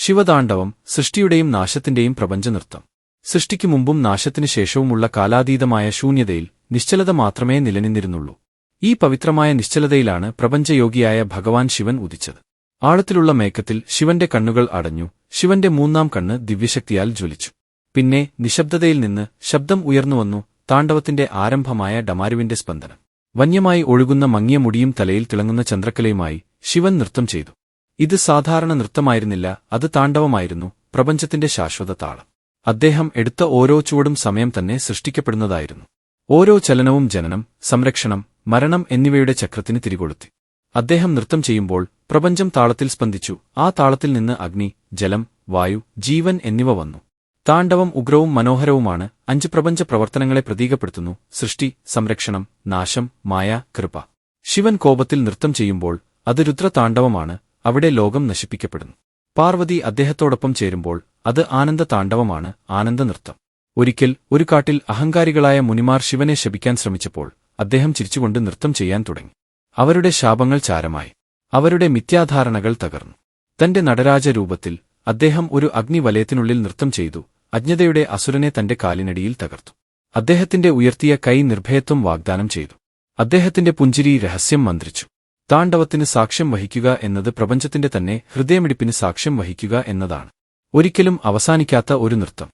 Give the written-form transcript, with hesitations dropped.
ശിവതാണ്ഡവം സൃഷ്ടിയുടെയും നാശത്തിന്റെയും പ്രപഞ്ചനൃത്തം. സൃഷ്ടിക്കു മുമ്പും നാശത്തിനു ശേഷവുമുള്ള കാലാതീതമായ ശൂന്യതയിൽ നിശ്ചലത മാത്രമേ നിലനിന്നിരുന്നുള്ളൂ. ഈ പവിത്രമായ നിശ്ചലതയിലാണ് പ്രപഞ്ചയോഗിയായ ഭഗവാൻ ശിവൻ ഉദിച്ചത്. ആഴത്തിലുള്ള മയക്കത്തിൽ ശിവന്റെ കണ്ണുകൾ അടഞ്ഞു. ശിവന്റെ മൂന്നാം കണ്ണ് ദിവ്യശക്തിയാൽ ജ്വലിച്ചു. പിന്നെ നിശബ്ദതയിൽ നിന്ന് ശബ്ദം ഉയർന്നുവന്നു, താണ്ഡവത്തിന്റെ ആരംഭമായ ഡമാരുവിന്റെ സ്പന്ദനം. വന്യമായി ഒഴുകുന്ന മങ്ങിയ മുടിയും തലയിൽ തിളങ്ങുന്ന ചന്ദ്രക്കലയുമായി ശിവൻ നൃത്തം ചെയ്തു. ഇത് സാധാരണ നൃത്തമായിരുന്നില്ല, അത് താണ്ഡവമായിരുന്നു, പ്രപഞ്ചത്തിന്റെ ശാശ്വത താളം. അദ്ദേഹം എടുത്ത ഓരോ ചുവടും സമയം തന്നെ സൃഷ്ടിക്കപ്പെടുന്നതായിരുന്നു. ഓരോ ചലനവും ജനനം, സംരക്ഷണം, മരണം എന്നിവയുടെ ചക്രത്തിന് തിരികൊളുത്തി. അദ്ദേഹം നൃത്തം ചെയ്യുമ്പോൾ പ്രപഞ്ചം താളത്തിൽ സ്പന്ദിച്ചു. ആ താളത്തിൽ നിന്ന് അഗ്നി, ജലം, വായു, ജീവൻ എന്നിവ വന്നു. താണ്ഡവം ഉഗ്രവും മനോഹരവുമാണ്. 5 പ്രപഞ്ച പ്രവർത്തനങ്ങളെ പ്രതീകപ്പെടുത്തുന്നു: സൃഷ്ടി, സംരക്ഷണം, നാശം, മായ, കൃപ. ശിവൻ കോപത്തിൽ നൃത്തം ചെയ്യുമ്പോൾ അത് രുദ്രതാണ്ഡവമാണ്, അവിടെ ലോകം നശിപ്പിക്കപ്പെടുന്നു. പാർവതി അദ്ദേഹത്തോടൊപ്പം ചേരുമ്പോൾ അത് ആനന്ദ താണ്ഡവമാണ്, ആനന്ദനൃത്തം. ഒരിക്കൽ ഒരു കാട്ടിൽ അഹങ്കാരികളായ മുനിമാർ ശിവനെ ശപിക്കാൻ ശ്രമിച്ചപ്പോൾ അദ്ദേഹം ചിരിച്ചുകൊണ്ട് നൃത്തം ചെയ്യാൻ തുടങ്ങി. അവരുടെ ശാപങ്ങൾ ചാരമായി. അവരുടെ മിഥ്യാധാരണകൾ തകർന്നു. തന്റെ നടരാജരൂപത്തിൽ അദ്ദേഹം ഒരു അഗ്നിവലയത്തിനുള്ളിൽ നൃത്തം ചെയ്തു. അജ്ഞതയുടെ അസുരനെ തന്റെ കാലിനടിയിൽ തകർത്തു. അദ്ദേഹത്തിന്റെ ഉയർത്തിയ കൈ നിർഭയത്വം വാഗ്ദാനം ചെയ്തു. അദ്ദേഹത്തിന്റെ പുഞ്ചിരി രഹസ്യം മന്ത്രിച്ചു. താണ്ഡവത്തിന് സാക്ഷ്യം വഹിക്കുക എന്നത് പ്രപഞ്ചത്തിന്റെ തന്നെ ഹൃദയമിടിപ്പിന് സാക്ഷ്യം വഹിക്കുക എന്നതാണ്. ഒരിക്കലും അവസാനിക്കാത്ത ഒരു നൃത്തം.